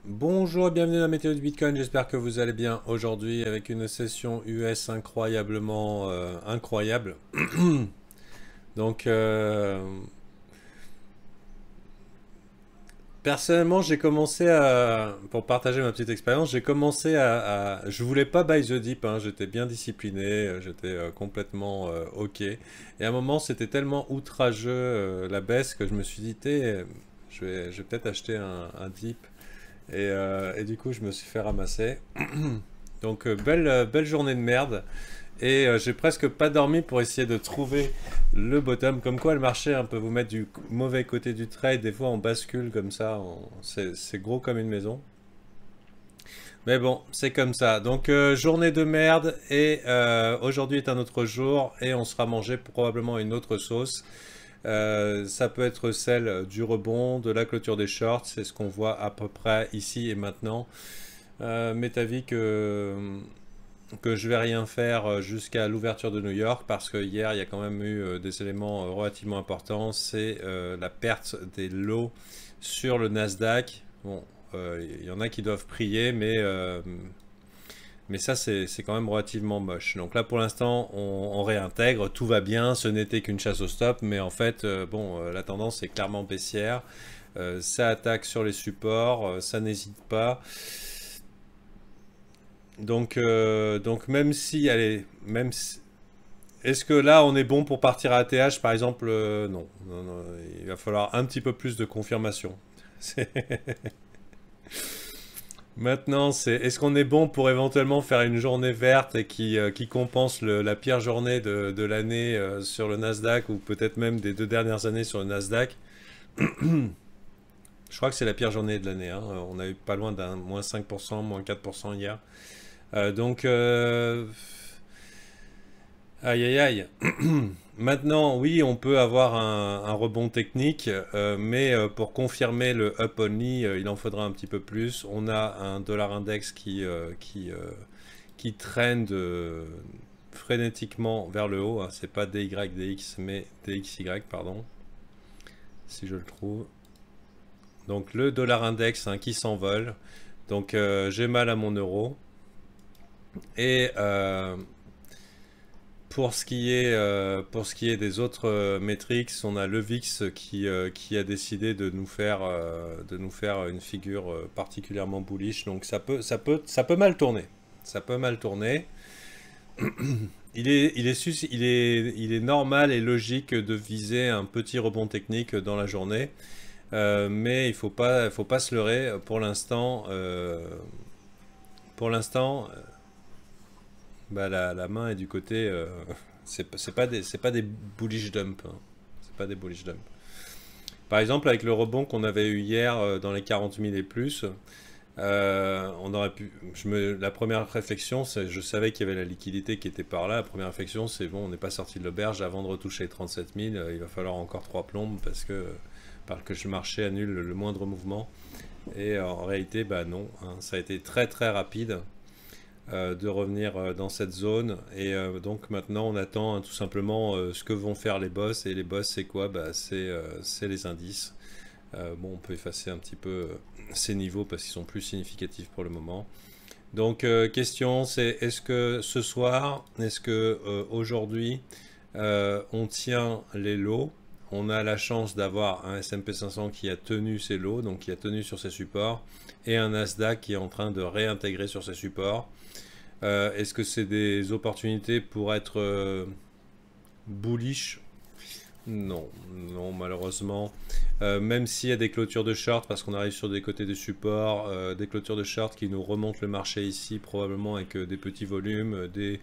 Bonjour et bienvenue dans la météo du Bitcoin, j'espère que vous allez bien aujourd'hui avec une session US incroyablement incroyable. Donc personnellement j'ai commencé à, pour partager ma petite expérience, j'ai commencé je voulais pas buy the dip, hein, j'étais bien discipliné, j'étais complètement ok. Et à un moment c'était tellement outrageux la baisse que je me suis dit, je vais peut-être acheter un dip. Et du coup, je me suis fait ramasser. Donc, belle journée de merde. Et j'ai presque pas dormi pour essayer de trouver le bottom. Comme quoi, le marché peut vous mettre du mauvais côté du trade. Des fois, on bascule comme ça. C'est gros comme une maison. Mais bon, c'est comme ça. Donc, journée de merde. Et aujourd'hui est un autre jour. Et on sera mangé probablement une autre sauce. Ça peut être celle du rebond, de la clôture des shorts, c'est ce qu'on voit à peu près ici et maintenant. M'est avis que je vais rien faire jusqu'à l'ouverture de New York parce que hier il y a quand même eu des éléments relativement importants. C'est la perte des lots sur le Nasdaq. Bon, il y en a qui doivent prier, mais ça, c'est quand même relativement moche. Donc là, pour l'instant, on réintègre, tout va bien, ce n'était qu'une chasse au stop, mais en fait, la tendance est clairement baissière. Ça attaque sur les supports, ça n'hésite pas. Donc même si, allez, est-ce que là, on est bon pour partir à ATH, par exemple? Non. Non, il va falloir un petit peu plus de confirmation. Maintenant, c'est est-ce qu'on est bon pour éventuellement faire une journée verte et qui compense la pire journée de l'année sur le Nasdaq ou peut-être même des 2 dernières années sur le Nasdaq. Je crois que c'est la pire journée de l'année, hein. On a eu pas loin d'un moins 5%, moins 4% hier. Donc, aïe aïe aïe. Maintenant, oui, on peut avoir un rebond technique, mais pour confirmer le up only, il en faudra un petit peu plus. On a un dollar index qui traîne frénétiquement vers le haut, hein. C'est pas DYDX, mais DXY, pardon, si je le trouve. Donc le dollar index, hein, qui s'envole. Donc j'ai mal à mon euro. Et pour ce qui est des autres métriques, on a le VIX qui a décidé de nous faire une figure particulièrement bullish. Donc ça peut mal tourner. Ça peut mal tourner. Il est normal et logique de viser un petit rebond technique dans la journée. Mais faut pas se leurrer. Pour l'instant, bah, la main est du côté. C'est pas des bullish dumps, hein. C'est pas des bullish dumps. Par exemple, avec le rebond qu'on avait eu hier dans les 40 000 et plus, on aurait pu. La première réflexion, c'est je savais qu'il y avait la liquidité qui était par là. La première réflexion, c'est bon, on n'est pas sorti de l'auberge avant de retoucher les 37 000. Il va falloir encore 3 plombes parce que le marché annule le moindre mouvement. Et en réalité, bah non, hein, ça a été très très rapide de revenir dans cette zone. Et donc maintenant, on attend, hein, tout simplement ce que vont faire les boss. Et les boss, c'est quoi? Bah, c'est les indices. Bon, on peut effacer un petit peu ces niveaux parce qu'ils sont plus significatifs pour le moment. Donc, question, c'est est-ce que ce soir, est-ce que aujourd'hui, on tient les lots? On a la chance d'avoir un S&P 500 qui a tenu ses lots, donc qui a tenu sur ses supports, et un Nasdaq qui est en train de réintégrer sur ses supports. Est-ce que c'est des opportunités pour être bullish? Non, non, malheureusement. Même s'il y a des clôtures de short, parce qu'on arrive sur des côtés de support, des clôtures de short qui nous remontent le marché ici, probablement avec des petits volumes, des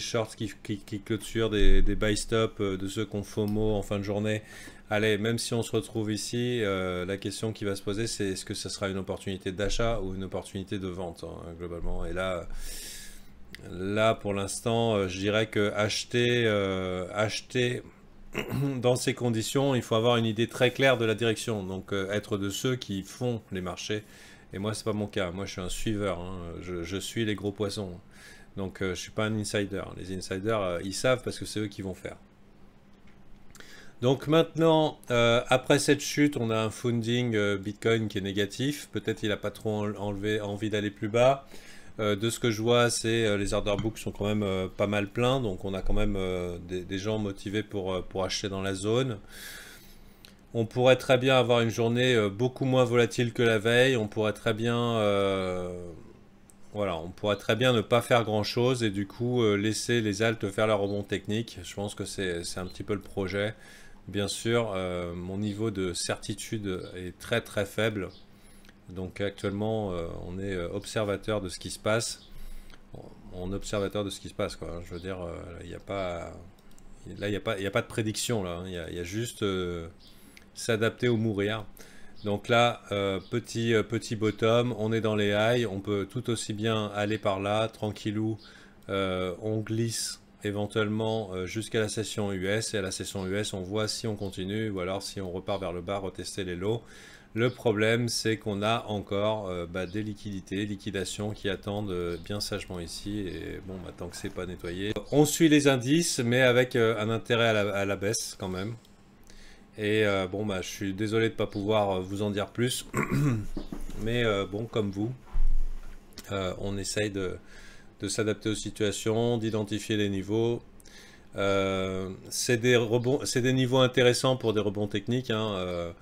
shorts qui clôturent, des buy stop de ceux qu'on FOMO en fin de journée. Allez, même si on se retrouve ici, la question qui va se poser, c'est est-ce que ça sera une opportunité d'achat ou une opportunité de vente, hein, globalement. Et là pour l'instant, je dirais que acheter dans ces conditions, il faut avoir une idée très claire de la direction. Donc être de ceux qui font les marchés. Et moi, c'est pas mon cas. Moi, je suis un suiveur, hein. Je suis les gros poissons. Donc je suis pas un insider. Les insiders, ils savent parce que c'est eux qui vont faire. Donc maintenant, après cette chute, on a un funding Bitcoin qui est négatif. Peut-être il n'a pas trop envie d'aller plus bas. De ce que je vois, les order books sont quand même pas mal pleins. Donc on a quand même des gens motivés pour acheter dans la zone. On pourrait très bien avoir une journée beaucoup moins volatile que la veille. On pourrait très bien, voilà, on pourrait très bien ne pas faire grand-chose et du coup laisser les alts faire leur rebond technique. Je pense que c'est un petit peu le projet. Bien sûr, mon niveau de certitude est très très faible. Donc actuellement, on est observateur de ce qui se passe. On observateur de ce qui se passe, quoi. Je veux dire, il n'y a pas, là, il y a pas de prédiction là. Il y a juste s'adapter ou mourir. Donc là, petit bottom, on est dans les highs, on peut tout aussi bien aller par là, tranquillou, on glisse éventuellement jusqu'à la session US, et à la session US, on voit si on continue, ou alors si on repart vers le bas, retester les lows. Le problème, c'est qu'on a encore des liquidations qui attendent bien sagement ici, et bon, tant que c'est pas nettoyé. On suit les indices, mais avec un intérêt à la baisse quand même. Et bon, je suis désolé de ne pas pouvoir vous en dire plus, mais bon, comme vous, on essaye de s'adapter aux situations, d'identifier les niveaux. C'est des niveaux intéressants pour des rebonds techniques, hein,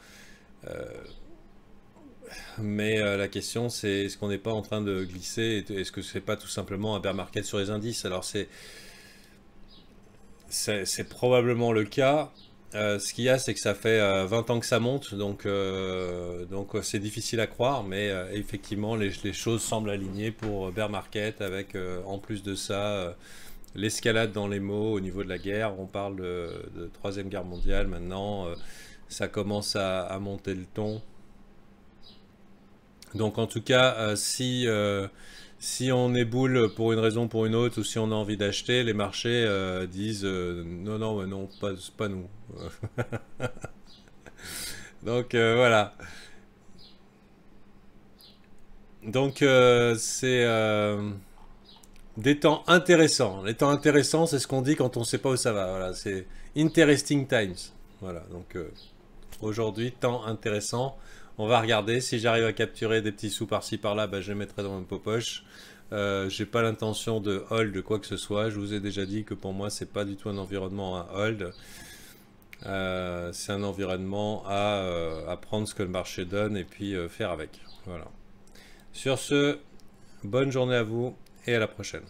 mais la question c'est est-ce qu'on n'est pas en train de glisser, est-ce que c'est pas tout simplement un bear market sur les indices? Alors c'est probablement le cas. Ce qu'il y a, c'est que ça fait 20 ans que ça monte, donc c'est difficile à croire, mais effectivement, les choses semblent alignées pour bear market, avec en plus de ça, l'escalade dans les mots au niveau de la guerre. On parle de Troisième Guerre mondiale maintenant, ça commence à monter le ton. Donc en tout cas, si on est boule pour une raison ou pour une autre, ou si on a envie d'acheter, les marchés disent non, non, non, pas nous. Donc voilà. Donc c'est des temps intéressants. Les temps intéressants, c'est ce qu'on dit quand on ne sait pas où ça va. Voilà, c'est interesting times. Voilà, donc aujourd'hui, temps intéressant. On va regarder. Si j'arrive à capturer des petits sous par-ci par-là, je les mettrai dans mon poche. J'ai pas l'intention de hold de quoi que ce soit. Je vous ai déjà dit que pour moi, c'est pas du tout un environnement à hold. C'est un environnement à prendre ce que le marché donne et puis faire avec. Voilà. Sur ce, bonne journée à vous et à la prochaine.